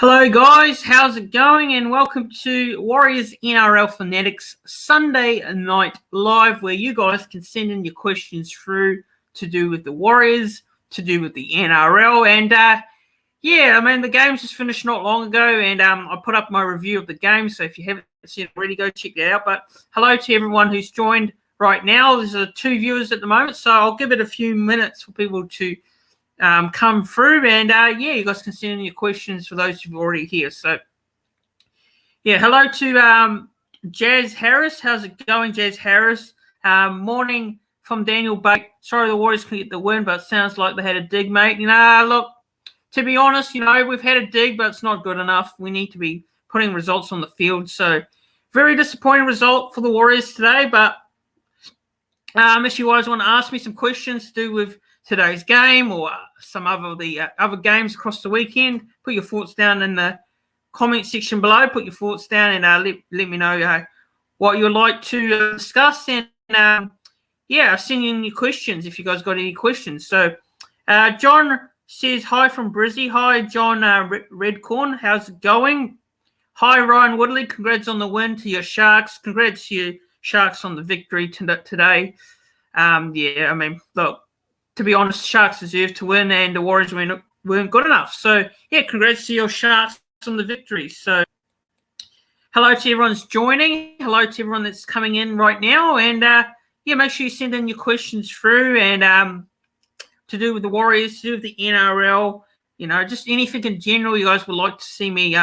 Hello guys, how's it going? And welcome to Warriors NRL Fanatics Sunday Night Live, where you guys can send in your questions through to do with the Warriors, to do with the NRL. And the game's just finished not long ago, and I put up my review of the game, so if you haven't seen it already, go check that out. But hello to everyone who's joined right now. There's 2 viewers at the moment, so I'll give it a few minutes for people to come through, and you guys can send in your questions for those who've already here. So hello to Jazz Harris. How's it going, Jazz Harris? Morning from Daniel Bate. Sorry the Warriors couldn't get the win, but it sounds like they had a dig, mate. Look, to be honest, we've had a dig, but it's not good enough. We need to be putting results on the field. So very disappointing result for the Warriors today, but if you guys want to ask me some questions to do with today's game or some other games across the weekend, put your thoughts down in the comment section below. Put your thoughts down and let me know what you'd like to discuss. And send in your questions if you guys got any questions. So John says hi from Brizzy. Hi, John Redcorn. How's it going? Hi, Ryan Woodley. Congrats on the win to your Sharks. Congrats to your Sharks on the victory today. Look, to be honest, Sharks deserve to win, and the Warriors weren't good enough. So, congrats to your Sharks on the victory. So, hello to everyone that's joining. Hello to everyone that's coming in right now. And, make sure you send in your questions through and to do with the Warriors, to do with the NRL, just anything in general you guys would like to see me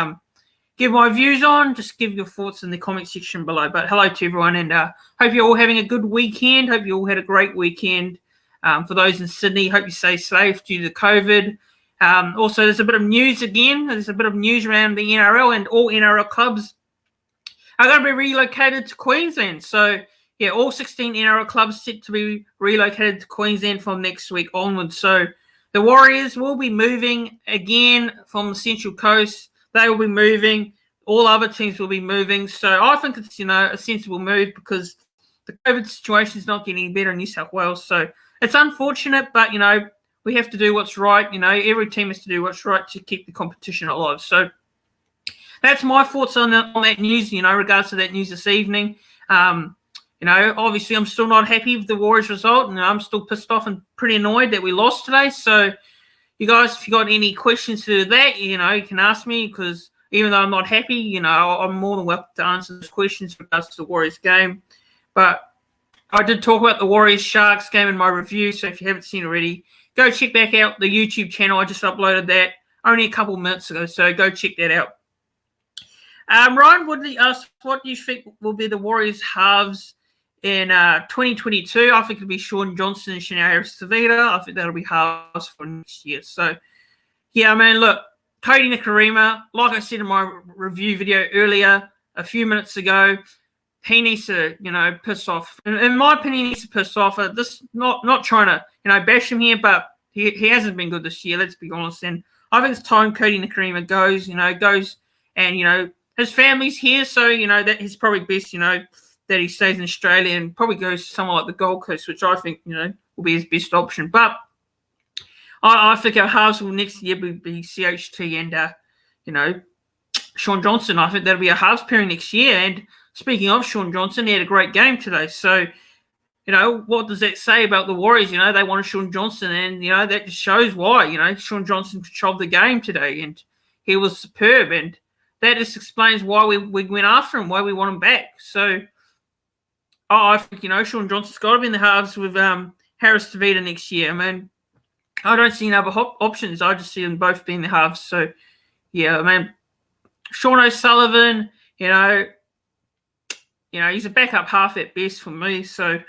give my views on. Just give your thoughts in the comment section below. But hello to everyone, and hope you're all having a good weekend. Hope you all had a great weekend. For those in Sydney, hope you stay safe due to COVID. Also, there's a bit of news again. There's a bit of news around the NRL, and all NRL clubs are going to be relocated to Queensland. So, all 16 NRL clubs set to be relocated to Queensland from next week onwards. So, the Warriors will be moving again from the Central Coast. They will be moving. All other teams will be moving. So, I think it's, a sensible move because the COVID situation is not getting better in New South Wales. So, it's unfortunate, but, we have to do what's right. Every team has to do what's right to keep the competition alive. So that's my thoughts on that news, regards to that news this evening. Obviously I'm still not happy with the Warriors result, and I'm still pissed off and pretty annoyed that we lost today. So you guys, if you got any questions to that, you can ask me, because even though I'm not happy, I'm more than welcome to answer those questions in regards to the Warriors game. But I did talk about the Warriors-Sharks game in my review, so if you haven't seen it already, go check back out the YouTube channel. I just uploaded that only a couple of minutes ago, so go check that out. Ryan Woodley asked, what do you think will be the Warriors' halves in 2022? I think it'll be Sean Johnson and Shania Harris-Tavita. I think that'll be halves for next year. So, look, Cody Nikarima, like I said in my review video earlier, a few minutes ago, he needs to, piss off. In my opinion, he needs to piss off. This not trying to, bash him here, but he hasn't been good this year. Let's be honest. And I think it's time Cody Nikarima goes and his family's here, so that he's probably best, that he stays in Australia and probably goes somewhere like the Gold Coast, which I think will be his best option. But I think our halves will next year be CHT and Sean Johnson. I think that'll be a halves pairing next year. And speaking of Sean Johnson, he had a great game today. So, what does that say about the Warriors? They wanted Sean Johnson, and, that just shows why. Sean Johnson controlled the game today, and he was superb. And that just explains why we went after him, why we want him back. So, I think, Sean Johnson's got to be in the halves with Harris-Tavita next year. I don't see any other options. I just see them both being the halves. So, Sean O'Sullivan, he's a backup half at best for me. So,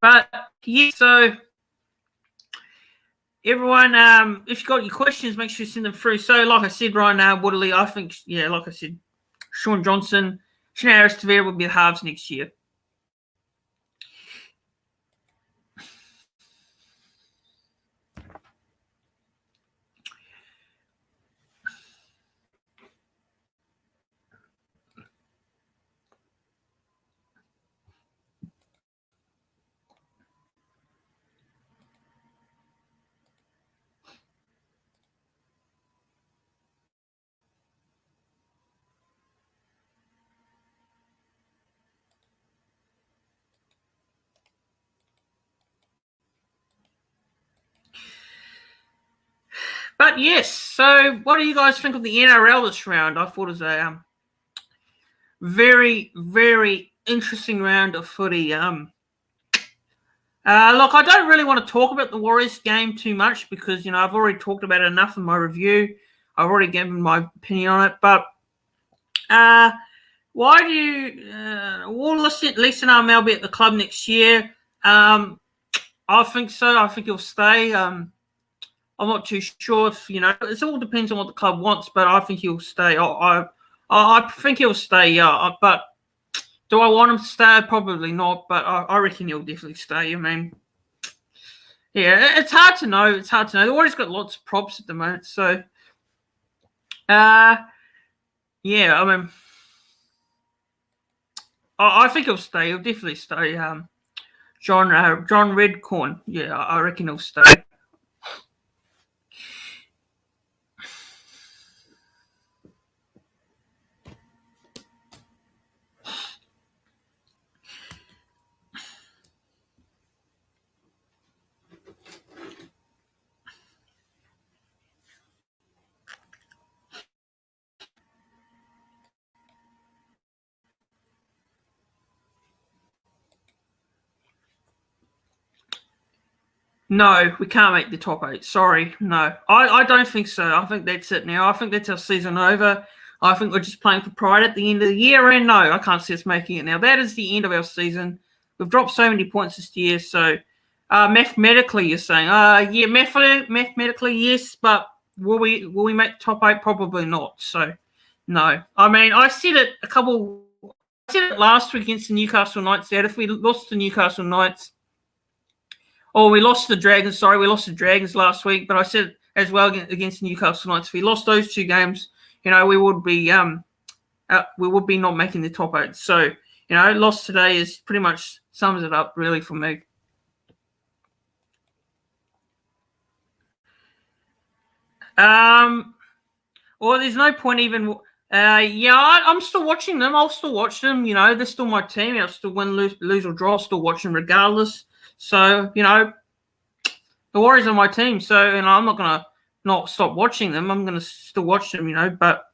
so everyone, if you've got any questions, make sure you send them through. So, like I said, Ryan Woodley, I think, like I said, Sean Johnson, Shania Harris-Tavita will be the halves next year. But yes, so what do you guys think of the NRL this round? I thought it was a very, very interesting round of footy. Look, I don't really want to talk about the Warriors game too much because, I've already talked about it enough in my review. I've already given my opinion on it. But why do you... we'll Lisa and Mel be at the club next year. I think so. I think he'll stay. I'm not too sure if, it all depends on what the club wants, but I think he'll stay. I think he'll stay, yeah. But do I want him to stay? Probably not, but I reckon he'll definitely stay. I mean, yeah, it's hard to know. It's hard to know. The Warriors got lots of props at the moment, so yeah. I mean, I think he'll stay. He'll definitely stay. John Redcorn. Yeah, I reckon he'll stay. No, we can't make the top 8. Sorry, no. I don't think so. I think that's it now. I think that's our season over. I think we're just playing for pride at the end of the year, and no, I can't see us making it now. That is the end of our season. We've dropped so many points this year, so mathematically, you're saying, yeah, mathematically, yes, but will we make the top 8? Probably not. So, no. I mean, I said it last week against the Newcastle Knights that if we lost to Newcastle Knights, we lost the Dragons. Sorry, we lost the Dragons last week. But I said as well against Newcastle Knights, if we lost those 2 games, we would be not making the top 8. So, loss today is pretty much sums it up really for me. Well, there's no point even. I'm still watching them. I'll still watch them. They're still my team. I'll still win, lose or draw. I'll still watch them regardless. So, the Warriors are my team. So, I'm not going to not stop watching them. I'm going to still watch them, But,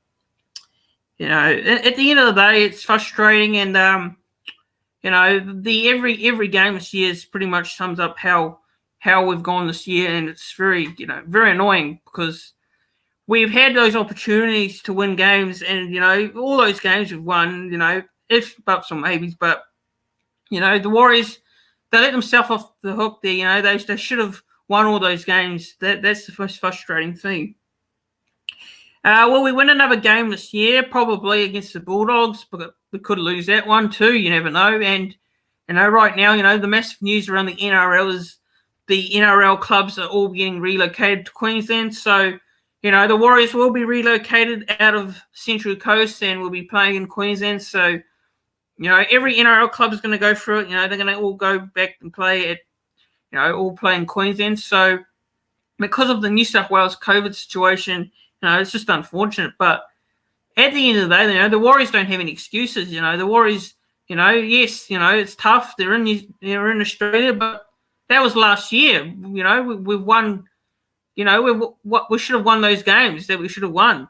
at the end of the day, it's frustrating. And, every game this year is pretty much sums up how we've gone this year. And it's very, very annoying because we've had those opportunities to win games. And, all those games we've won, if buts or maybes. But, the Warriors, they let themselves off the hook there. They should have won all those games. That's the most frustrating thing. Will we win another game this year? Probably against the Bulldogs, but we could lose that one too. You never know. And, right now, the massive news around the NRL is the NRL clubs are all getting relocated to Queensland. So, the Warriors will be relocated out of Central Coast and will be playing in Queensland. So, every NRL club is going to go through it. They're going to all go back and play at, all play in Queensland. So, because of the New South Wales COVID situation, it's just unfortunate. But at the end of the day, the Warriors don't have any excuses. The Warriors, yes, it's tough. They're in Australia, but that was last year. We've won. We should have won those games that we should have won.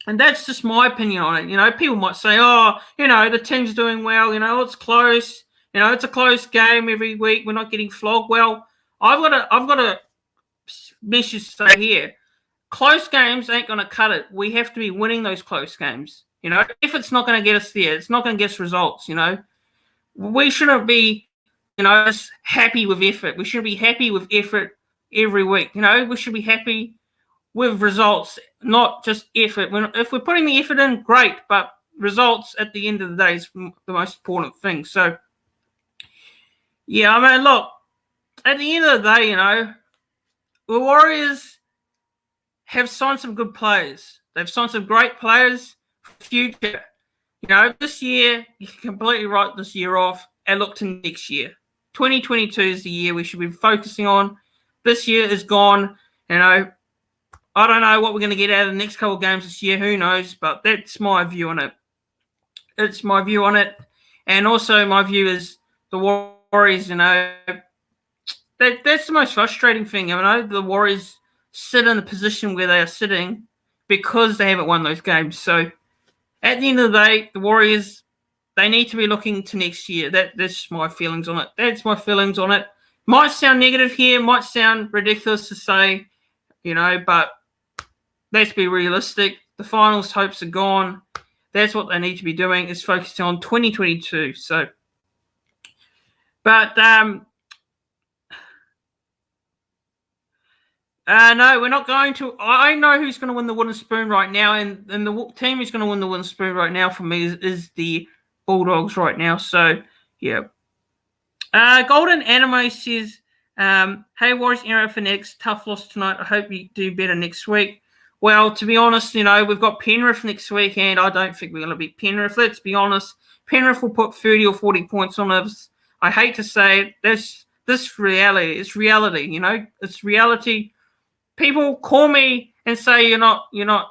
And that's just my opinion on it. People might say, the team's doing well. It's close. It's a close game every week. We're not getting flogged. Well, I've got a message to say here. Close games ain't going to cut it. We have to be winning those close games. If it's not going to get us there, it's not going to get us results. We shouldn't be, just happy with effort. We should be happy with effort every week. We should be happy with results, not just effort. If we're putting the effort in, great, but results at the end of the day is the most important thing. So, yeah, I mean, look, at the end of the day, the Warriors have signed some good players. They've signed some great players for the future. This year, you can completely write this year off and look to next year. 2022 is the year we should be focusing on. This year is gone. I don't know what we're going to get out of the next couple of games this year. Who knows? But that's my view on it. It's my view on it. And also my view is the Warriors, that's the most frustrating thing. The Warriors sit in the position where they are sitting because they haven't won those games. So at the end of the day, the Warriors, they need to be looking to next year. That's my feelings on it. That's my feelings on it. Might sound negative here, might sound ridiculous to say, but let's be realistic. The finals hopes are gone. That's what they need to be doing, is focusing on 2022. So, but no, we're not going to. I know who's going to win the wooden spoon right now, and the team who's going to win the wooden spoon right now for me is the Bulldogs right now. So, yeah. Golden Anime says, hey, Warriors, NRL Fanatics, tough loss tonight. I hope you do better next week. Well, to be honest, we've got Penrith next week, and I don't think we're going to beat Penrith. Let's be honest. Penrith will put 30 or 40 points on us. I hate to say it. This reality. It's reality, It's reality. People call me and say you're not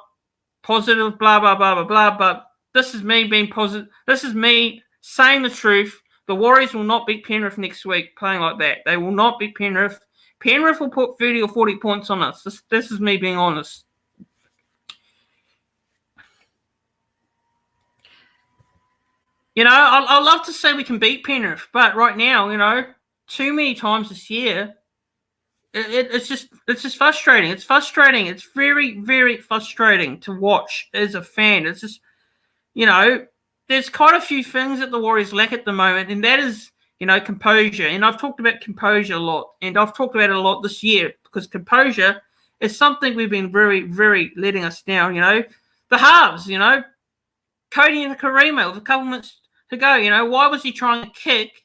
positive, blah, blah, blah, blah, blah, but this is me being positive. This is me saying the truth. The Warriors will not beat Penrith next week playing like that. They will not beat Penrith. Penrith will put 30 or 40 points on us. This is me being honest. I'd love to say we can beat Penrith, but right now, too many times this year, it's just frustrating. It's frustrating. It's very, very frustrating to watch as a fan. It's just, there's quite a few things that the Warriors lack at the moment, and that is, composure. And I've talked about composure a lot, and I've talked about it a lot this year, because composure is something we've been very, very letting us down. The halves, Cody and Karima with a couple minutes to go. Why was he trying to kick?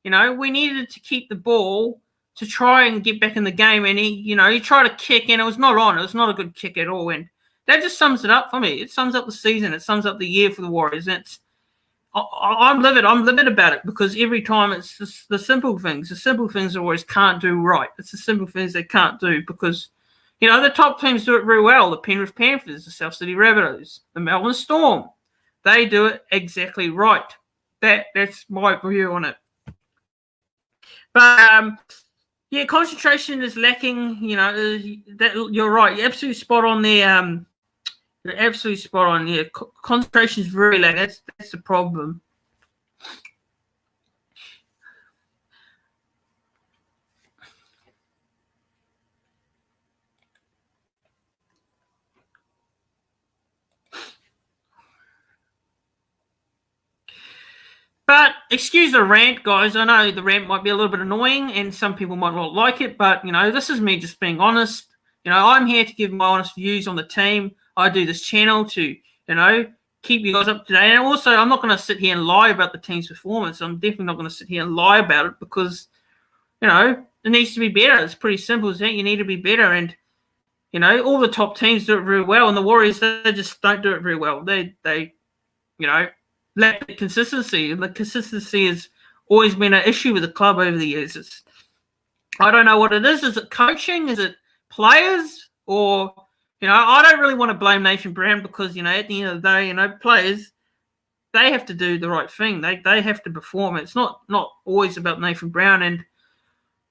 We needed to keep the ball to try and get back in the game, and he tried to kick, and it was not on. It was not a good kick at all, and that just sums it up for me. It sums up the season. It sums up the year for the Warriors. And I'm livid. I'm livid about it, because every time it's just the simple things. The simple things the Warriors can't do right. It's the simple things they can't do, because the top teams do it very well. The Penrith Panthers, the South Sydney Rabbitohs, the Melbourne Storm. They do it exactly right. That's my view on it. But yeah, concentration is lacking. That you're right. You're absolutely spot on there. You're absolutely spot on. Yeah, concentration is very lacking. That's the problem. But excuse the rant, guys. I know the rant might be a little bit annoying, and some people might not like it. But this is me just being honest. I'm here to give my honest views on the team. I do this channel to, keep you guys up to date. And also, I'm not going to sit here and lie about the team's performance. I'm definitely not going to sit here and lie about it, because, it needs to be better. It's pretty simple as that. You need to be better. And, all the top teams do it very well. And the Warriors, they just don't do it very well. They lack the consistency. And the consistency has always been an issue with the club over the years. I don't know what it is. Is it coaching? Is it players? Or, I don't really want to blame Nathan Brown, because, at the end of the day, players, they have to do the right thing. They have to perform. It's not always about Nathan Brown. And,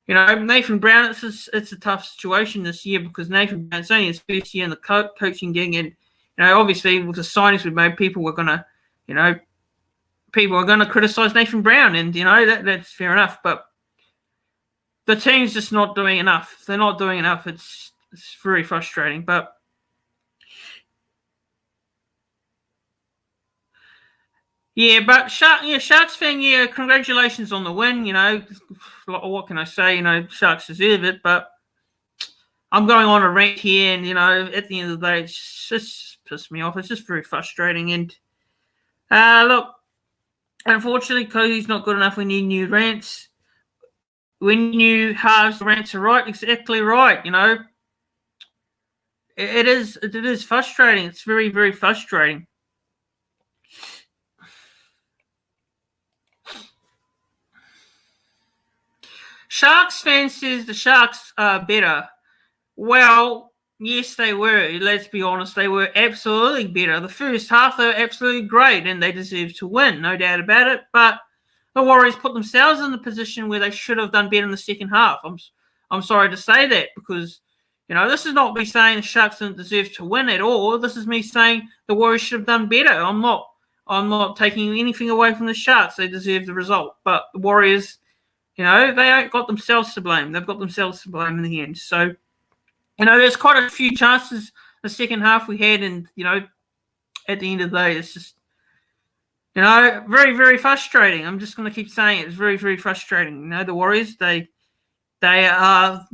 Nathan Brown, it's a tough situation this year, because Nathan Brown's only his first year in the coaching gig. And, obviously with the signings we've made, people are going to criticize Nathan Brown. And, that's fair enough. But the team's just not doing enough. They're not doing enough. It's very frustrating. But yeah, but Sharks fan, congratulations on the win. What can I say? Sharks deserve it. But I'm going on a rant here, and at the end of the day, it's just pissed me off. It's just very frustrating. And look, unfortunately, Cody's not good enough. We need new rants. When you halves, the rants are right, exactly right. It is frustrating. It's very, very frustrating. Sharks fan says the Sharks are better. Well, yes, they were. Let's be honest. They were absolutely better. The first half, they were absolutely great, and they deserved to win, no doubt about it. But the Warriors put themselves in the position where they should have done better in the second half. I'm sorry to say that, because, This is not me saying the Sharks didn't deserve to win at all. This is me saying the Warriors should have done better. I'm not taking anything away from the Sharks. They deserve the result. But the Warriors, they got themselves to blame. They've got themselves to blame in the end. So, there's quite a few chances the second half we had, and, at the end of the day, it's just, very, very frustrating. I'm just going to keep saying it. It's very, very frustrating. The Warriors, they are,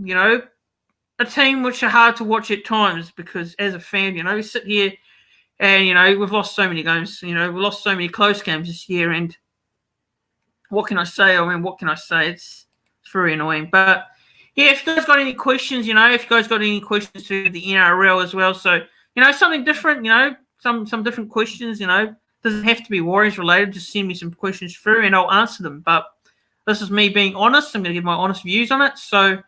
a team which are hard to watch at times because as a fan, we sit here and, we've lost so many games. We've lost so many close games this year, and what can I say? What can I say? It's very annoying. But, yeah, if you guys got any questions, if you guys got any questions to the NRL as well, so, something different, some different questions, doesn't have to be Warriors related. Just send me some questions through and I'll answer them. But this is me being honest. I'm going to give my honest views on it. So,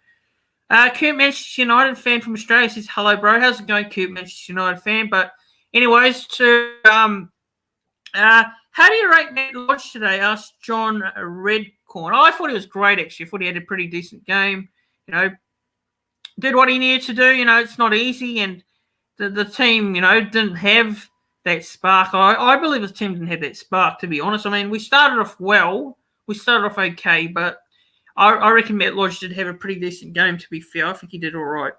Kurt, Manchester United fan from Australia, says, hello, bro. How's it going, Kurt, Manchester United fan? But anyways, how do you rate Matt Lodge today? Asked John Redcorn. I thought he was great, actually. I thought he had a pretty decent game. Did what he needed to do. It's not easy. And the team, didn't have that spark. I believe the team didn't have that spark, to be honest. We started off well. We started off okay, but I reckon Matt Lodge did have a pretty decent game, to be fair. I think he did all right.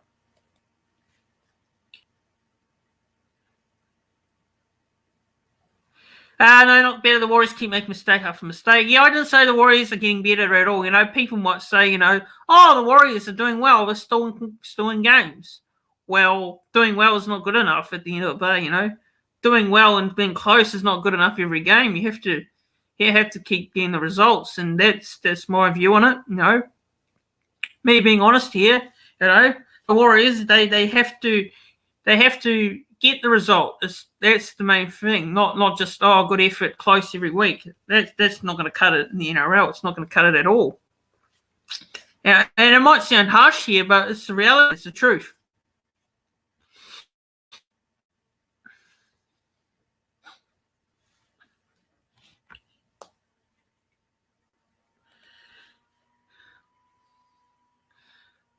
No, not better. The Warriors keep making mistake after mistake. Yeah, I didn't say the Warriors are getting better at all. People might say, the Warriors are doing well. They're still in games. Well, doing well is not good enough at the end of the day, Doing well and being close is not good enough every game. You have to keep getting the results, and that's my view on it. Me being honest here, the Warriors they have to get the result. That's the main thing. Not just good effort, close every week. That's not going to cut it in the NRL. It's not going to cut it at all. And it might sound harsh here, but it's the reality. It's the truth.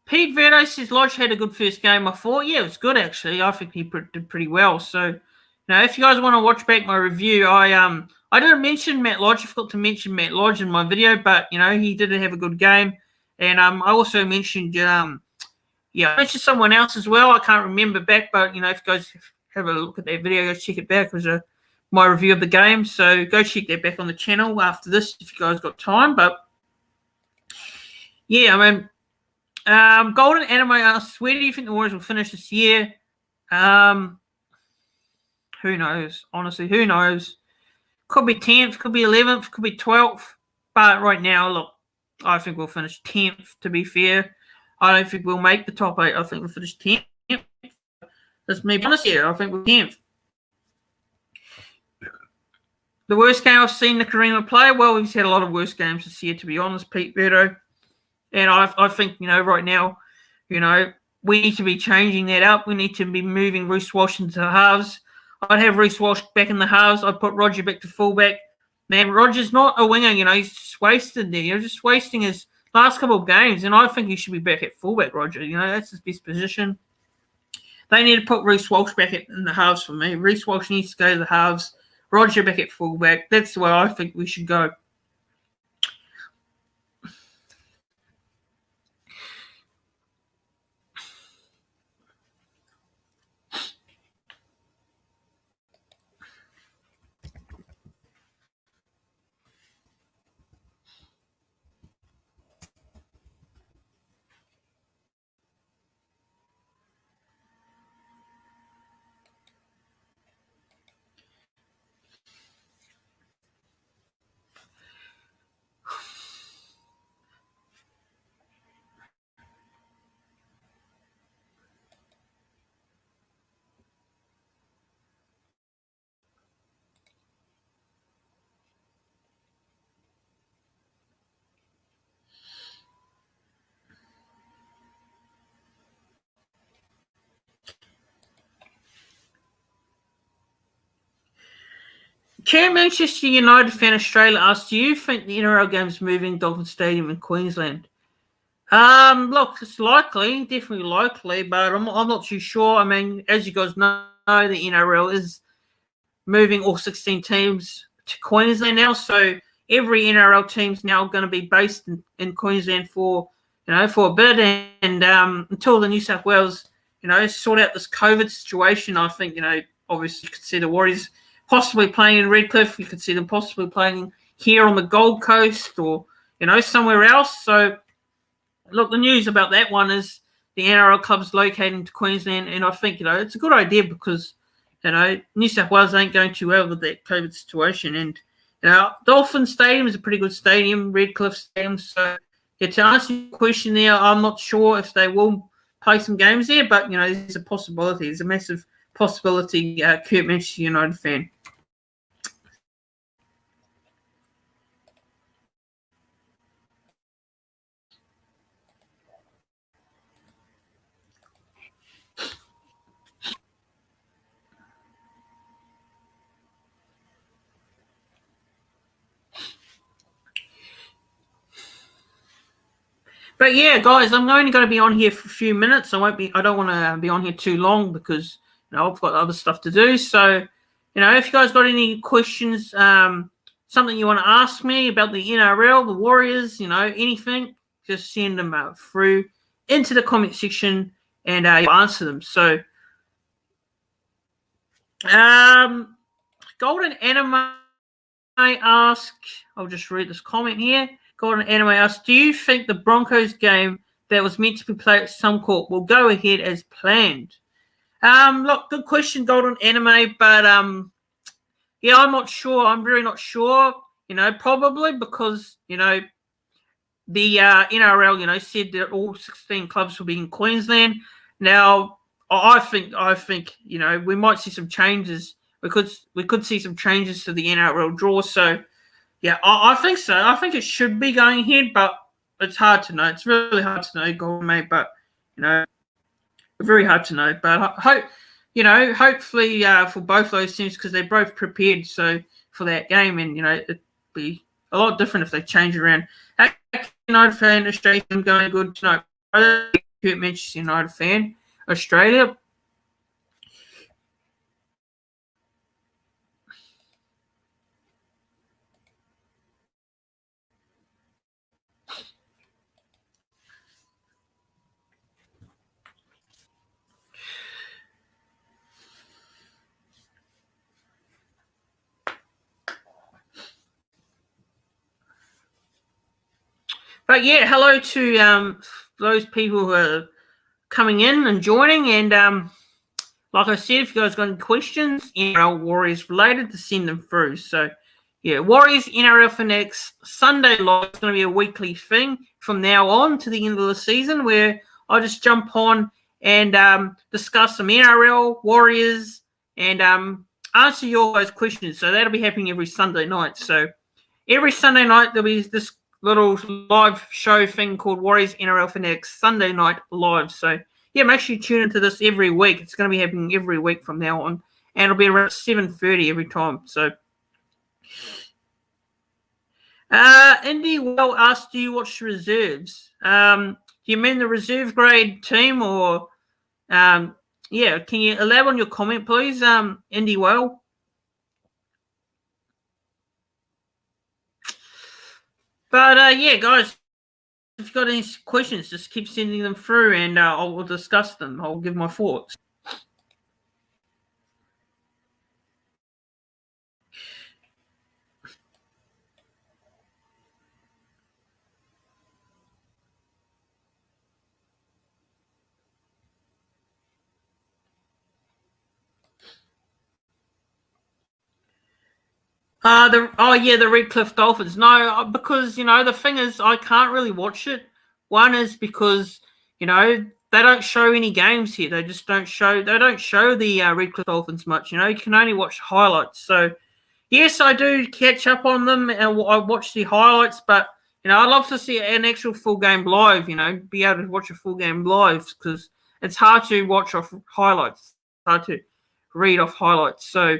Pete Verdo says Lodge had a good first game. I thought, yeah, it was good actually. I think he did pretty well. So, if you guys want to watch back my review, I didn't mention Matt Lodge. I forgot to mention Matt Lodge in my video, but he did have a good game. And I also mentioned, I mentioned someone else as well. I can't remember back, but if you guys have a look at that video, go check it back. It was my review of the game. So go check that back on the channel after this if you guys got time. But yeah, Golden Anime asks, where do you think the Warriors will finish this year? Who knows? Honestly, who knows? Could be 10th, could be 11th, could be 12th. But right now, look, I think we'll finish 10th, to be fair. I don't think we'll make the top 8. I think we'll finish 10th. That's me honest here. I think we're 10th. The worst game I've seen Nicarima play? Well, we've had a lot of worse games this year, to be honest, Pete Verdo. And I think, right now, we need to be changing that up. We need to be moving Reece Walsh into the halves. I'd have Reece Walsh back in the halves. I'd put Roger back to fullback. Man, Roger's not a winger, he's just wasted there. You're just wasting his last couple of games, and I think he should be back at fullback, Roger. That's his best position. They need to put Reece Walsh back in the halves for me. Reece Walsh needs to go to the halves. Roger back at fullback. That's the way I think we should go. Chair Manchester United fan Australia asks, do you think the NRL game's moving Dolphin Stadium in Queensland? Look, it's likely, definitely likely, but I'm not too sure. I mean, as you guys know, the NRL is moving all 16 teams to Queensland now, so every NRL team's now going to be based in Queensland for a bit, and until the New South Wales sort out this COVID situation. I think obviously you could see the Warriors possibly playing in Redcliffe. You could see them possibly playing here on the Gold Coast or somewhere else. So look, the news about that one is the NRL club's located in Queensland, and I think it's a good idea because New South Wales ain't going too well with that COVID situation, and Dolphin Stadium is a pretty good stadium, Redcliffe Stadium. So to answer your question there, I'm not sure if they will play some games there, but there's a possibility. There's a massive possibility. Kurt Manchester United fan. But yeah, guys, I'm only going to be on here for a few minutes. I don't want to be on here too long because I've got other stuff to do. So, if you guys got any questions, something you want to ask me about the NRL, the Warriors, anything, just send them through into the comment section, and you'll answer them. So, Golden Anime ask, I'll just read this comment here. Golden Anime asks, do you think the Broncos game that was meant to be played at Suncorp will go ahead as planned? Look, good question, Golden Anime, but yeah, I'm not sure. I'm really not sure. Probably because the NRL said that all 16 clubs will be in Queensland. Now, I think we might see some changes. We could see some changes to the NRL draw. So yeah, I think so. I think it should be going ahead, but it's hard to know. It's really hard to know, Golden mate. But very hard to know. But hopefully for both those teams, because they're both prepared. So for that game, and it'd be a lot different if they change around. United fan, Australia going good tonight. Kurt Manchester United fan, Australia. But yeah, hello to those people who are coming in and joining. And like I said, if you guys got any questions, NRL Warriors related, to send them through. So yeah, Warriors, NRL Fanatics, Sunday live is going to be a weekly thing from now on to the end of the season, where I just jump on and discuss some NRL, Warriors, and answer your guys' questions. So that'll be happening every Sunday night. So every Sunday night there'll be this little live show thing called Warriors NRL Fanatics Sunday Night Live. So yeah, make sure you tune into this every week. It's going to be happening every week from now on, and it'll be around 7:30 every time. So Indy well asked, do you watch the reserves? Do you mean the reserve grade team, or yeah, can you elaborate on your comment, please, Indy well? But yeah, guys, if you've got any questions, just keep sending them through, and I will discuss them. I'll give my thoughts. The Redcliffe Dolphins. No, because the thing is, I can't really watch it. One is because they don't show any games here. They just don't show. They don't show the Redcliffe Dolphins much. You can only watch highlights. So yes, I do catch up on them, and I watch the highlights. But I'd love to see an actual full game live. Be able to watch a full game live, because it's hard to watch off highlights. It's hard to read off highlights. So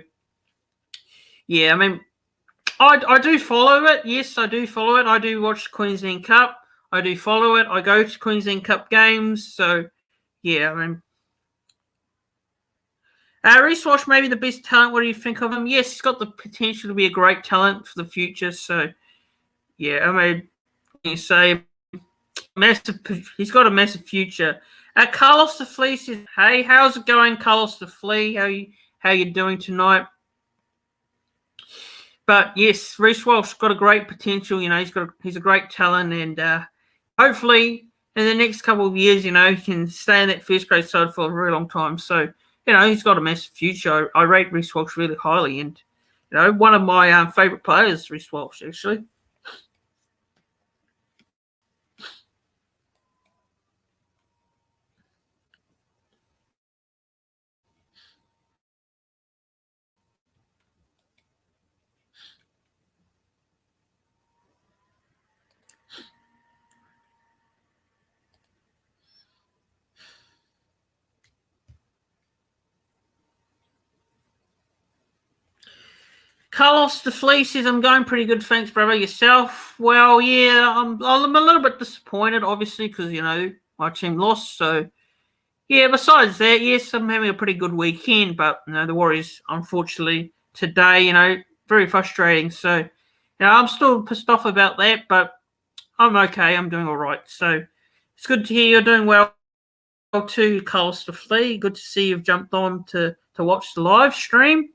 yeah, I mean, I do follow it. Yes, I do follow it. I do watch the Queensland Cup. I do follow it. I go to Queensland Cup games. So, yeah, I mean, Reece Walsh, maybe the best talent. What do you think of him? Yes, he's got the potential to be a great talent for the future. So, yeah, I mean, you say massive. He's got a massive future. Carlos the Flea says, "Hey, how's it going, Carlos the Flea? How you doing tonight?" But yes, Reece Walsh got a great potential. You know, he's a great talent, and hopefully in the next couple of years, you know, he can stay in that first grade side for a very long time. So, you know, he's got a massive future. I rate Reece Walsh really highly, and you know, one of my favourite players, Reece Walsh, actually. Carlos the Flea says, "I'm going pretty good, thanks, brother. Yourself?" Well, yeah, I'm a little bit disappointed, obviously, because you know my team lost. So yeah, besides that, yes, I'm having a pretty good weekend. But you know, the Warriors, unfortunately, today, you know, very frustrating. So you know, I'm still pissed off about that, but I'm okay. I'm doing all right. So it's good to hear you're doing well too, Carlos the Flea. Good to see you've jumped on to watch the live stream.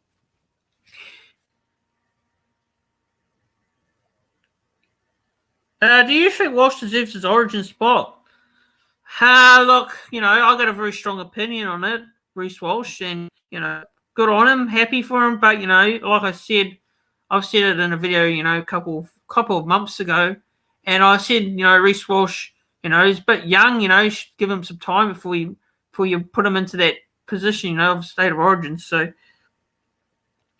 Do you think Walsh deserves his origin spot? Look, you know, I got a very strong opinion on it, Reece Walsh, and you know, good on him, happy for him. But you know, like I said, I've said it in a video, you know, a couple of months ago, and I said, you know, Reece Walsh, you know, he's a bit young, you know, you should give him some time before you put him into that position, you know, of state of origin. So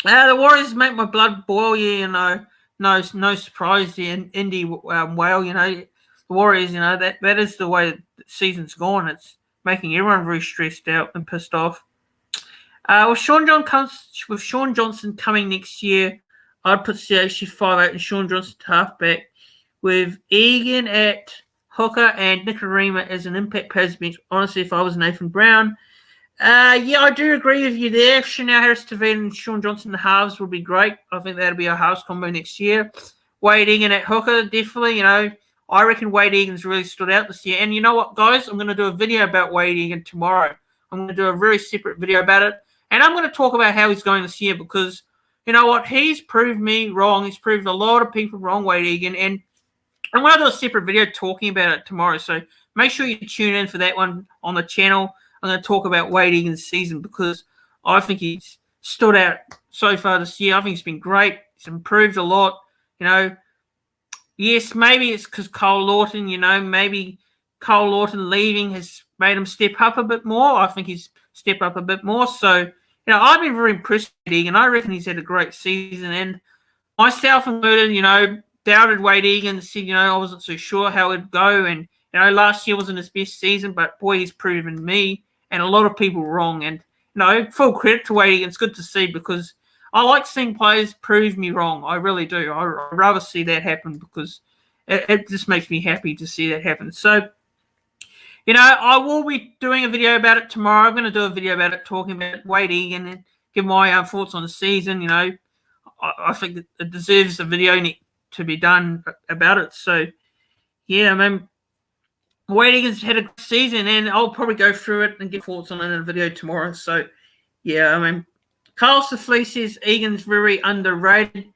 the Warriors make my blood boil. Yeah, you know, no surprise. The Indy whale, you know, the Warriors, you know, that is the way the season's gone. It's making everyone very stressed out and pissed off. With Sean Johnson coming next year, I'd put CHC 5'8" and Sean Johnson to halfback, with Egan at hooker and Nicarima as an impact pass bench. Honestly, if I was Nathan Brown. Yeah, I do agree with you there. Chanel Harris-Tavine and Sean Johnson, the halves, would be great. I think that'll be our halves combo next year. Wade Egan at hooker, definitely. You know, I reckon Wade Egan's really stood out this year. And you know what, guys? I'm going to do a video about Wade Egan tomorrow. I'm going to do a very separate video about it. And I'm going to talk about how he's going this year because, you know what? He's proved me wrong. He's proved a lot of people wrong, Wade Egan. And I'm going to do a separate video talking about it tomorrow. So make sure you tune in for that one on the channel. I'm going to talk about Wade Egan's season because I think he's stood out so far this year. I think he's been great. He's improved a lot. You know, yes, maybe it's because Cole Lawton, you know, maybe Cole Lawton leaving has made him step up a bit more. I think he's stepped up a bit more. So, you know, I've been very impressed with Egan. I reckon he's had a great season. And myself included, you know, doubted Wade Egan. Said, you know, I wasn't so sure how it'd go. And, you know, last year wasn't his best season, but boy, he's proven me and a lot of people wrong. And, you know, full credit to Wade Egan. It's good to see because I like seeing players prove me wrong. I really do. I'd rather see that happen because it just makes me happy to see that happen. So, you know, I will be doing a video about it tomorrow. I'm going to do a video about it, talking about Wade Egan and give my thoughts on the season. You know, I think it deserves a video to be done about it. So, yeah, I mean, Wade Egan's had a good season, and I'll probably go through it and give thoughts on it in a video tomorrow. So, yeah, I mean, Carlos the Flea says Egan's very underrated.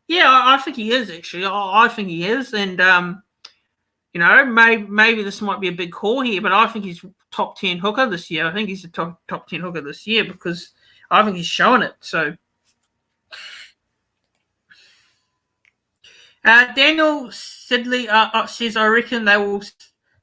Yeah, I think he is, actually. I think he is. And, you know, maybe this might be a big call here, but I think he's top 10 hooker this year. I think he's a top 10 hooker this year because I think he's showing it. So, Daniel Sidley says, I reckon they will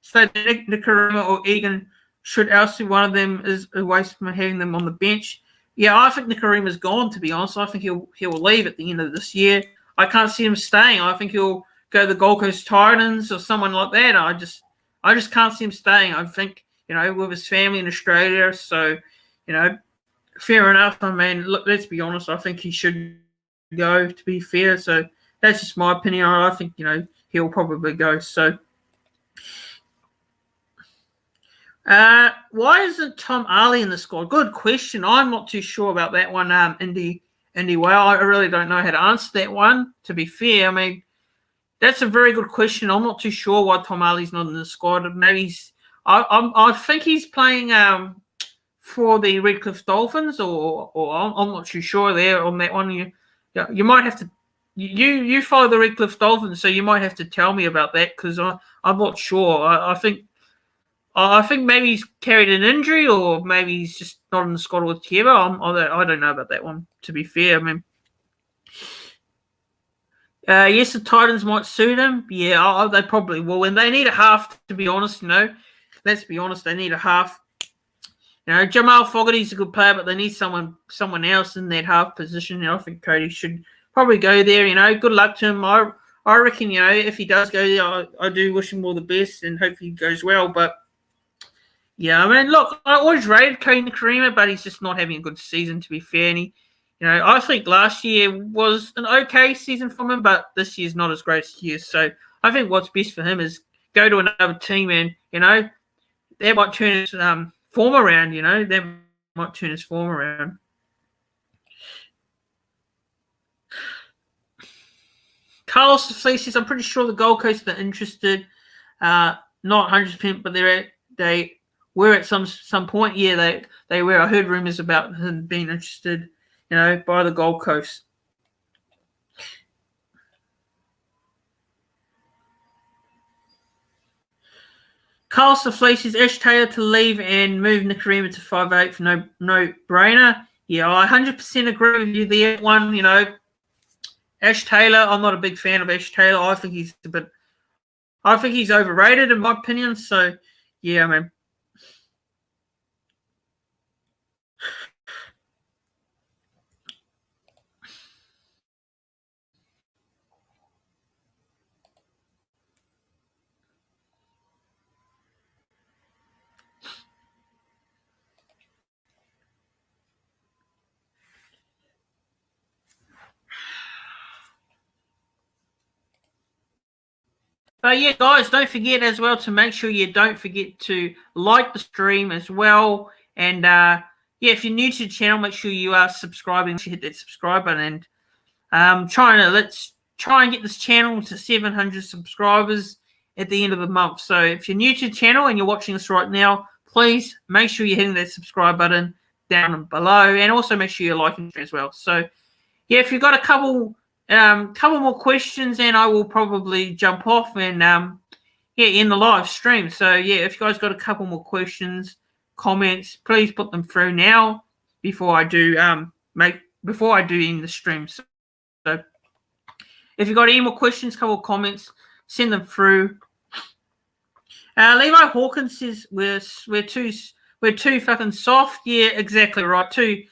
say that Nicarima or Egan should oust one of them is a waste of having them on the bench. Yeah, I think Nicarima's gone, to be honest. I think he'll leave at the end of this year. I can't see him staying. I think he'll go to the Gold Coast Titans or someone like that. I just can't see him staying. I think, you know, with his family in Australia. So, you know, fair enough. I mean, look, let's be honest. I think he should go, to be fair. So that's just my opinion. I think, you know, he'll probably go. So, Why isn't Tom Ali in the squad? Good question. I'm not too sure about that one, Indy. Well, I really don't know how to answer that one, to be fair. I mean, that's a very good question. I'm not too sure why Tom Ali's not in the squad. Maybe I think he's playing for the Redcliffe Dolphins, or I'm not too sure there on that one. You might have to you follow the Redcliffe Dolphins, so you might have to tell me about that because I'm not sure. I think maybe he's carried an injury, or maybe he's just not in the squad altogether. I don't know about that one, to be fair. I mean, yes, the Titans might suit him. Yeah, they probably will. And they need a half, to be honest, Let's be honest, they need a half. Jamal Fogarty's a good player, but they need someone else in that half position. I think Cody should probably go there. Good luck to him. I reckon, if he does go there, I do wish him all the best and hope he goes well. But yeah, I mean, look, I always rated Cody Nakarima, but he's just not having a good season, to be fair. And I think last year was an okay season from him, but this year's not as great as year. So I think what's best for him is go to another team, and they might turn his form around. They might turn his form around. Carlos Felices, I'm pretty sure the Gold Coast are interested. Not 100%, but they were at some point. Yeah, they were. I heard rumors about him being interested, by the Gold Coast. Carlos Felices, Ash Taylor to leave and move Nakarima to 5'8" for no brainer. Yeah, I 100% agree with you there. One, Ash Taylor, I'm not a big fan of Ash Taylor. I think he's overrated in my opinion. So, yeah, I mean. But yeah, guys, don't forget as well to make sure you don't forget to like the stream as well. And yeah, if you're new to the channel, make sure you are subscribing. Hit that subscribe button. And let's try and get this channel to 700 subscribers at the end of the month. So if you're new to the channel and you're watching this right now, please make sure you're hitting that subscribe button down below, and also make sure you're liking as well. So yeah, if you've got a couple more questions, and I will probably jump off and in the live stream. So yeah, if you guys got a couple more questions, comments, please put them through now before I do end the stream. So if you've got any more questions, couple of comments, send them through. Levi Hawkins says we're too fucking soft. Yeah, exactly right. Too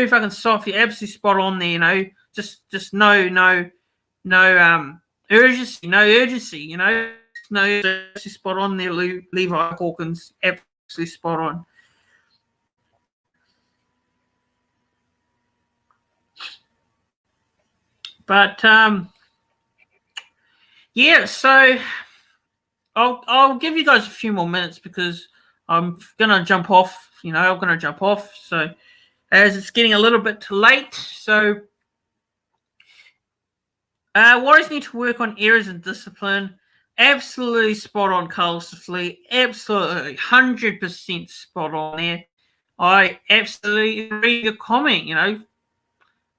fucking soft. You're absolutely spot on there. Just no urgency, no urgency. No urgency. Spot on there, Levi Hawkins. Absolutely spot on. But yeah, so I'll give you guys a few more minutes because I'm gonna jump off. I'm gonna jump off. So as it's getting a little bit too late, so Warriors need to work on errors and discipline. Absolutely spot on, Carlos Fleet. Absolutely 100% spot on there. I absolutely agree with your comment.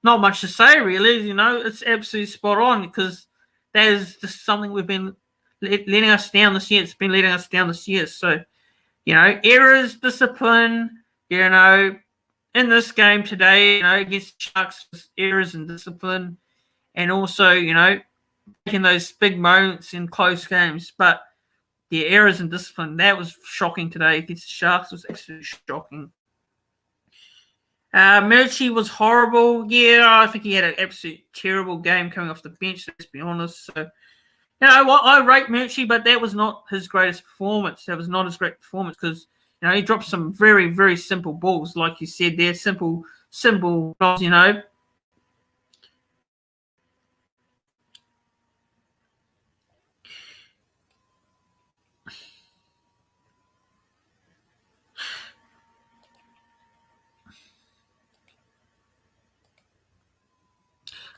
Not much to say really. It's absolutely spot on because that is just something we've been letting us down this year. It's been letting us down this year. So, errors, discipline, in this game today, against Sharks, errors and discipline, and also, making those big moments in close games. But the errors and discipline, that was shocking today against the Sharks. It was absolutely shocking. Murchie was horrible. Yeah, I think he had an absolute terrible game coming off the bench, let's be honest. So, I rate Murchie, but that was not his greatest performance. That was not his great performance because, he dropped some very, very simple balls, like you said there, simple balls,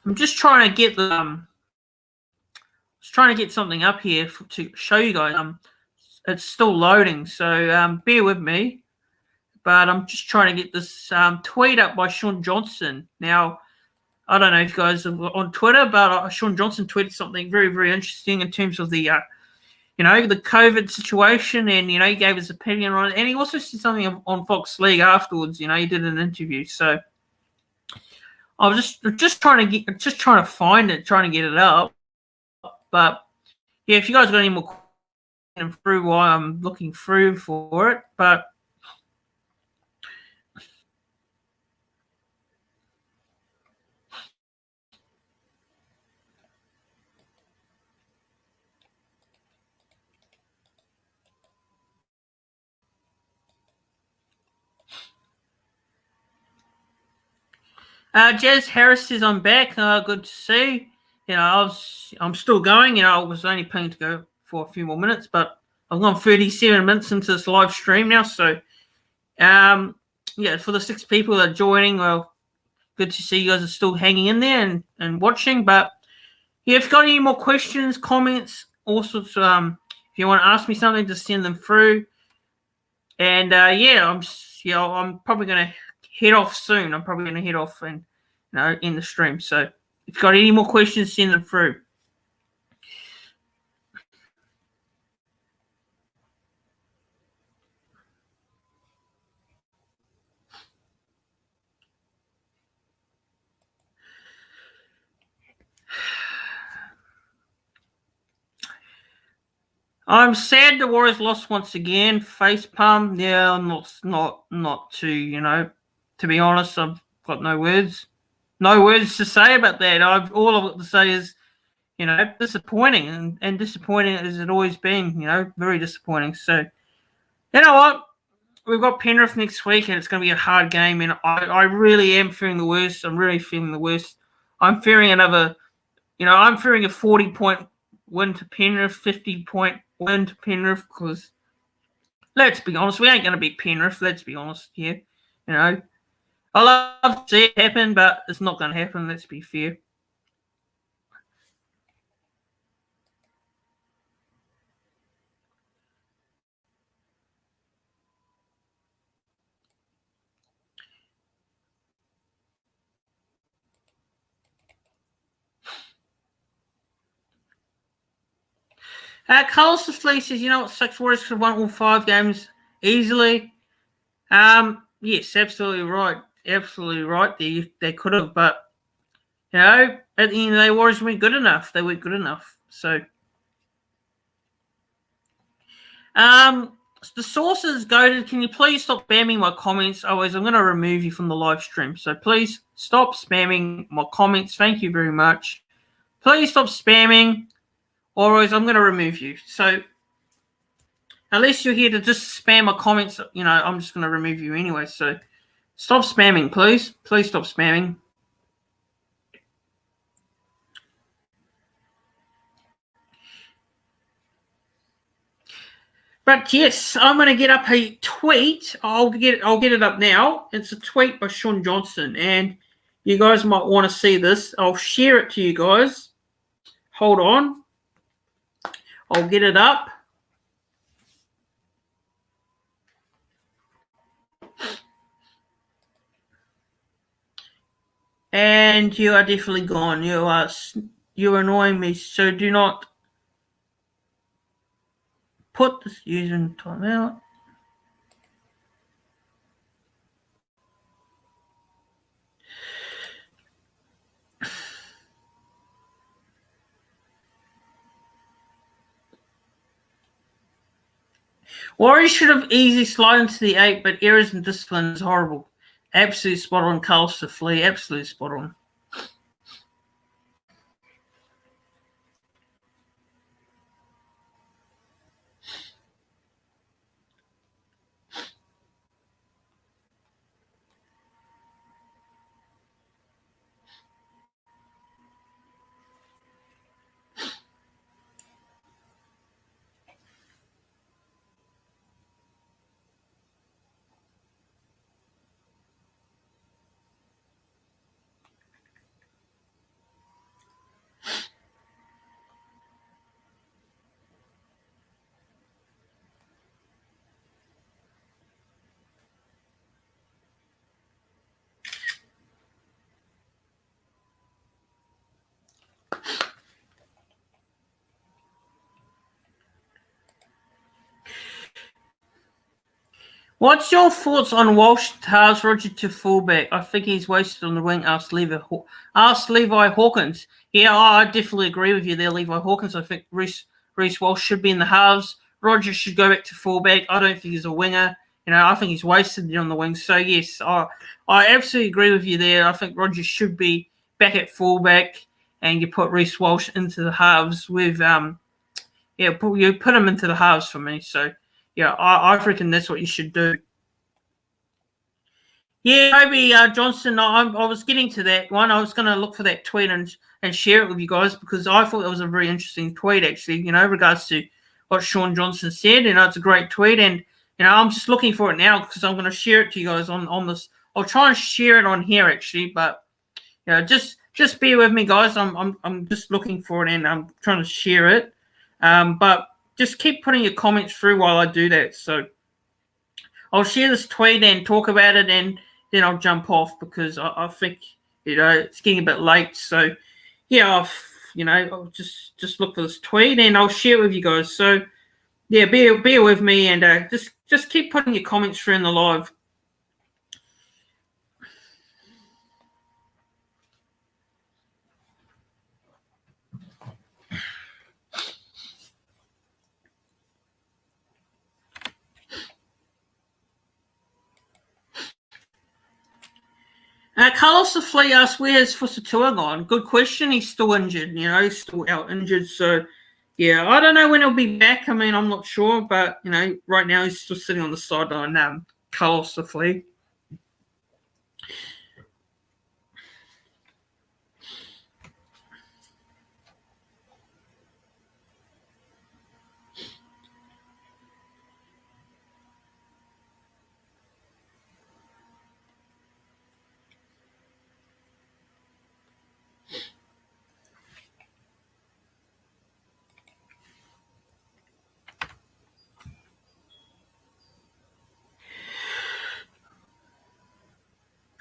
I'm just trying to get something up here to show you guys. It's still loading, so bear with me. But I'm just trying to get this tweet up by Sean Johnson. Now, I don't know if you guys are on Twitter, but Sean Johnson tweeted something very, very interesting in terms of the the COVID situation, and he gave his opinion on it, and he also said something on Fox League afterwards. He did an interview, so I was just trying to find it, trying to get it up. But yeah, if you guys got any more questions through while I'm looking through for it, but. Jez Harris says I'm back. Good to see. I'm still going. I was only planning to go for a few more minutes, but I've gone 37 minutes into this live stream now. So, for the 6 people that are joining, well, good to see you guys are still hanging in there and watching. But yeah, if you've got any more questions, comments, all sorts, if you want to ask me something, just send them through. And I'm probably going to head off soon. I'm probably going to head off and in the stream. So if you've got any more questions, send them through. I'm sad the Warriors lost once again. Facepalm. Yeah, I'm not too, to be honest, I've got no words. No words to say about that. All I've got to say is, disappointing and disappointing as it always been, very disappointing. So, you know what? We've got Penrith next week and it's going to be a hard game, and I really am fearing the worst. I'm really feeling the worst. I'm fearing I'm fearing a 40-point win to Penrith, 50-point win to Penrith, because let's be honest, we ain't going to beat Penrith. Let's be honest here. I love to see it happen, but it's not going to happen. Let's be fair. Carlos Lee says, Six Warriors could have won all 5 games easily. Yes, absolutely right. Absolutely right. They could have, but at the end of the day, Warriors weren't good enough. They weren't good enough. So, the sources goaded. Can you please stop spamming my comments? Otherwise, I'm going to remove you from the live stream. So please stop spamming my comments. Thank you very much. Please stop spamming, or else I'm going to remove you. So unless you're here to just spam my comments, I'm just going to remove you anyway. So stop spamming, please. Please stop spamming. But yes, I'm going to get up a tweet. I'll get it up now. It's a tweet by Sean Johnson, and you guys might want to see this. I'll share it to you guys. Hold on. I'll get it up. And you are definitely gone. You're annoying me. So do not put this user in timeout. Warriors should have easily slid into the 8, but errors and discipline is horrible. Absolutely spot on, Carlos Flea. Absolutely spot on. What's your thoughts on Walsh Tars Roger to fullback? I think he's wasted on the wing. Ask Levi Hawkins. Yeah, I definitely agree with you there, Levi Hawkins. I think Reece Walsh should be in the halves. Roger should go back to fullback. I don't think he's a winger. I think he's wasted on the wing. So, yes, I absolutely agree with you there. I think Roger should be back at fullback, and you put Reece Walsh into the halves with you put him into the halves for me. So, yeah, I reckon that's what you should do. Yeah, Toby Johnson, I was getting to that one. I was going to look for that tweet and share it with you guys because I thought it was a very interesting tweet, actually, regards to what Sean Johnson said. It's a great tweet. And, I'm just looking for it now because I'm going to share it to you guys on this. I'll try and share it on here, actually, but, just bear with me, guys. I'm just looking for it and I'm trying to share it. But just keep putting your comments through while I do that. So I'll share this tweet and talk about it, and then I'll jump off because I think it's getting a bit late. So yeah, I'll just look for this tweet and I'll share it with you guys. So yeah, bear with me and just keep putting your comments through in the live. Carlos Flea asks, where's Fusatua gone? Good question. He's still injured. He's still out injured. So, yeah, I don't know when he'll be back. I mean, I'm not sure. But, right now he's still sitting on the sideline, Carlos Flea.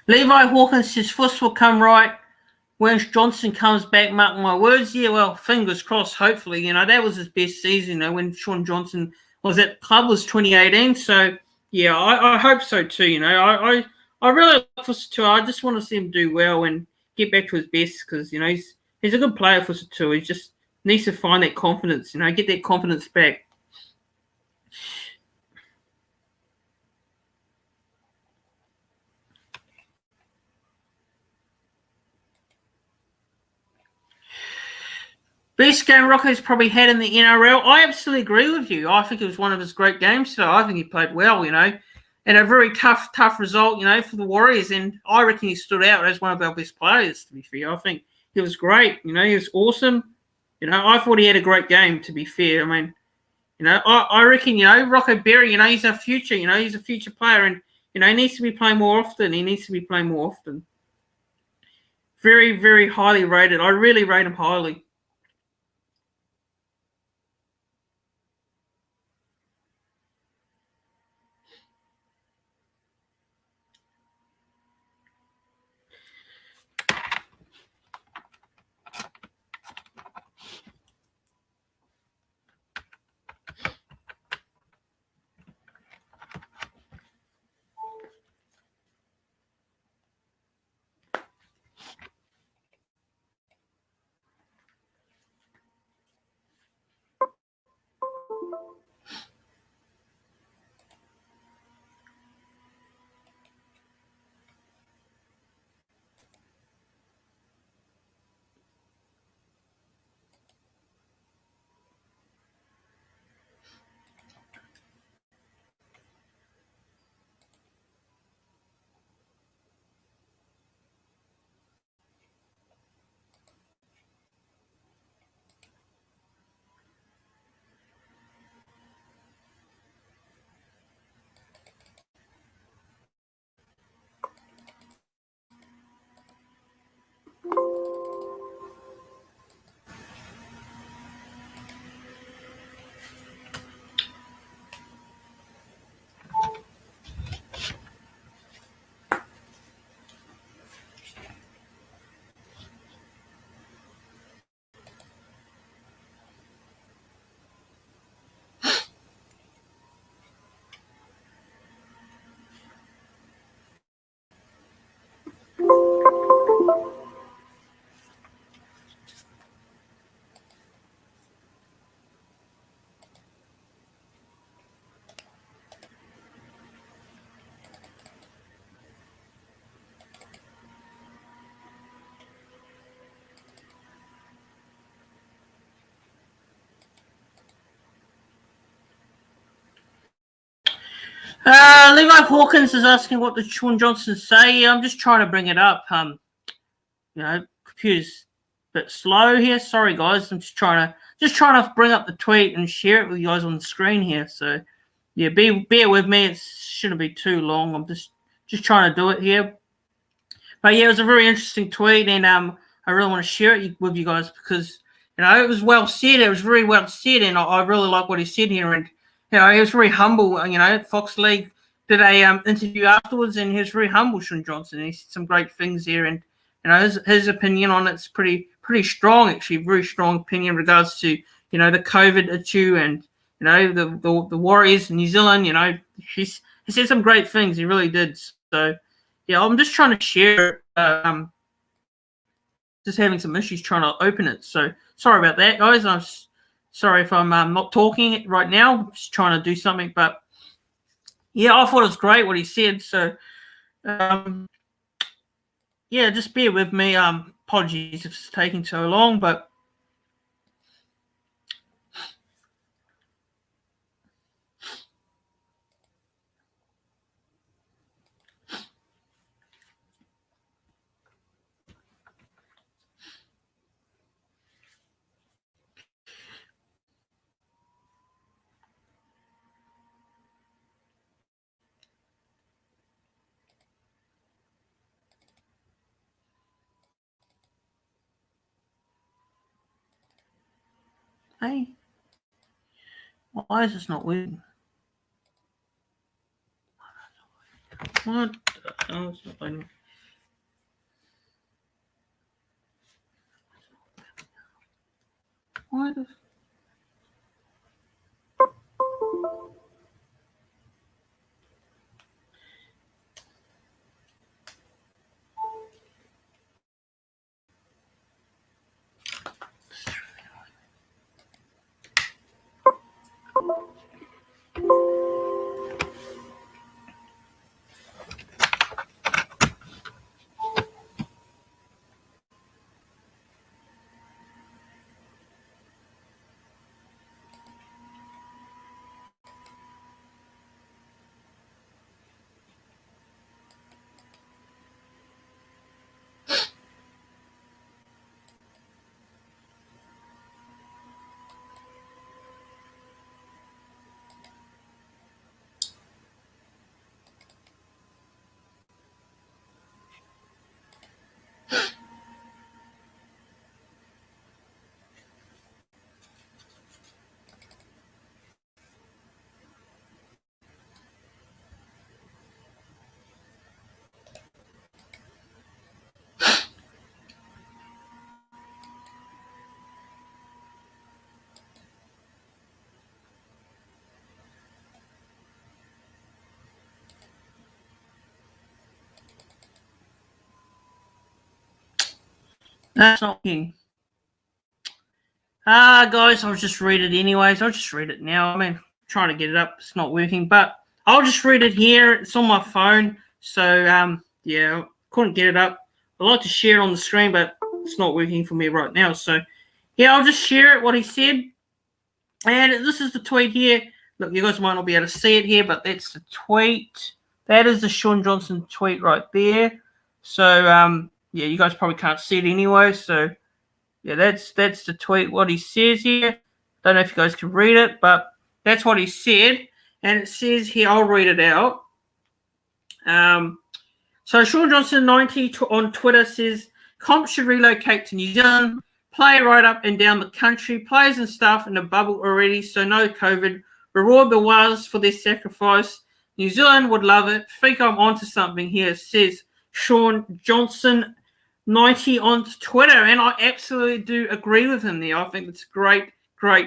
Levi Hawkins says Fuss will come right when Johnson comes back, mark my words. Yeah, well, fingers crossed, hopefully. That was his best season, when Sean Johnson was at the club, was 2018. So, yeah, I hope so too, I really like Fusatua. I just want to see him do well and get back to his best because, he's a good player, Fusatua. He just needs to find that confidence, get that confidence back. Best game Rocco's probably had in the NRL. I absolutely agree with you. I think it was one of his great games today. I think he played well, and a very tough result, for the Warriors. And I reckon he stood out as one of our best players, to be fair. I think he was great. He was awesome. I thought he had a great game, to be fair. I mean, I reckon, Rocco Berry, he's a future, he's a future player. And, he needs to be playing more often. Very, very highly rated. I really rate him highly. Levi Hawkins is asking what did Sean Johnson say. Yeah, I'm just trying to bring it up. Computer's a bit slow here. Sorry, guys. I'm just trying to bring up the tweet and share it with you guys on the screen here. So, yeah, bear with me. It shouldn't be too long. I'm just trying to do it here. But yeah, it was a very interesting tweet, and I really want to share it with you guys because it was well said. It was very well said, and I really like what he said here. And he was very humble. Fox League did a interview afterwards, and he was very humble, Sean Johnson. And he said some great things there, and his opinion on it's pretty strong, actually, very strong opinion in regards to the COVID issue and the Warriors in New Zealand. He said some great things. He really did. So. Yeah, I'm just trying to share it. Just having some issues trying to open it. So sorry about that, guys. I'm sorry if I'm not talking right now. I'm just trying to do something. But, yeah, I thought it was great what he said. So, yeah, just bear with me. Apologies if it's taking so long. But, hey, why is this not working? What? Oh, it's not working. Why does... That's not working. Guys, I'll just read it anyways. I'll just read it now. Trying to get it up. It's not working, but I'll just read it here. It's on my phone. So, yeah, couldn't get it up. I'd like to share it on the screen, but it's not working for me right now. So, yeah, I'll just share it, what he said. And this is the tweet here. Look, you guys might not be able to see it here, but that's the tweet. That is the Sean Johnson tweet right there. So, yeah, you guys probably can't see it anyway. So, yeah, that's the tweet, what he says here. Don't know if you guys can read it, but that's what he said. And it says here, I'll read it out. So Sean Johnson 90 on Twitter says, comp should relocate to New Zealand, play right up and down the country, players and staff in the bubble already, so no COVID. Reward the Waz for their sacrifice. New Zealand would love it. Think I'm onto something here, says Sean Johnson 90 on Twitter, and I absolutely do agree with him there. I think it's a great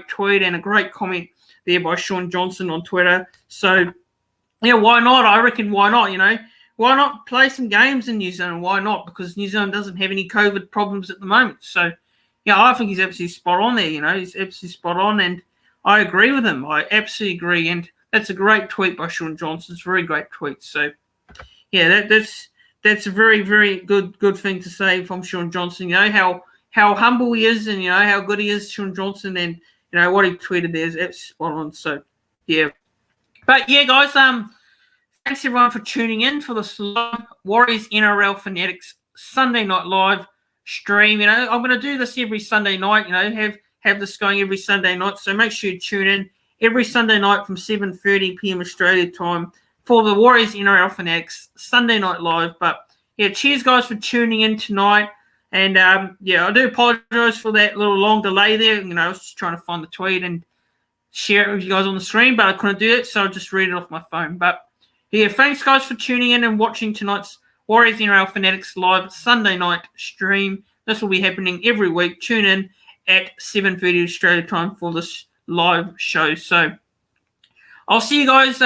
tweet and a great comment there by Sean Johnson on Twitter. So, yeah, why not? I reckon why not, Why not play some games in New Zealand? Why not? Because New Zealand doesn't have any COVID problems at the moment. So, yeah, I think he's absolutely spot on there, He's absolutely spot on, and I agree with him. I absolutely agree, and that's a great tweet by Sean Johnson. It's a very great tweet. So, yeah, that's a very, very good thing to say from Sean Johnson. How humble he is, and how good he is, Sean Johnson, and what he tweeted there is absolutely spot on. So, yeah, but yeah, guys, thanks everyone for tuning in for this live Warriors NRL Fanatics Sunday Night Live stream. I'm going to do this every Sunday night. Have this going every Sunday night. So make sure you tune in every Sunday night from 7:30 p.m. Australia time for the Warriors NRL Fanatics Sunday Night Live. But yeah, cheers guys for tuning in tonight. And I do apologise for that little long delay there. I was just trying to find the tweet and share it with you guys on the screen, but I couldn't do it, so I'll just read it off my phone. But yeah, thanks guys for tuning in and watching tonight's Warriors NRL Fanatics live Sunday night stream. This will be happening every week. Tune in at 7:30 Australia time for this live show. So I'll see you guys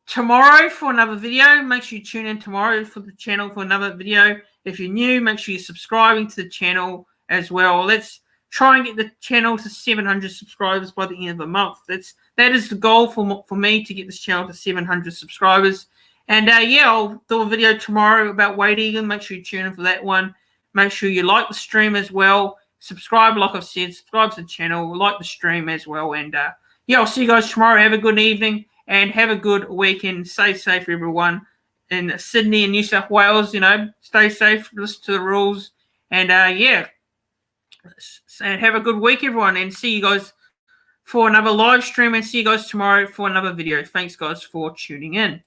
tomorrow for another video. Make sure you tune in tomorrow for the channel for another video. If you're new, make sure you're subscribing to the channel as well. Let's try and get the channel to 700 subscribers by the end of the month. That is the goal for me, to get this channel to 700 subscribers. And I'll do a video tomorrow about Wade Egan. Make sure you tune in for that one. Make sure you like the stream as well. Subscribe, like I've said. Subscribe to the channel. Like the stream as well. And I'll see you guys tomorrow. Have a good evening and have a good weekend. Stay safe, everyone. In Sydney and New South Wales, stay safe. Listen to the rules. And and have a good week, everyone. And see you guys for another live stream. And see you guys tomorrow for another video. Thanks, guys, for tuning in.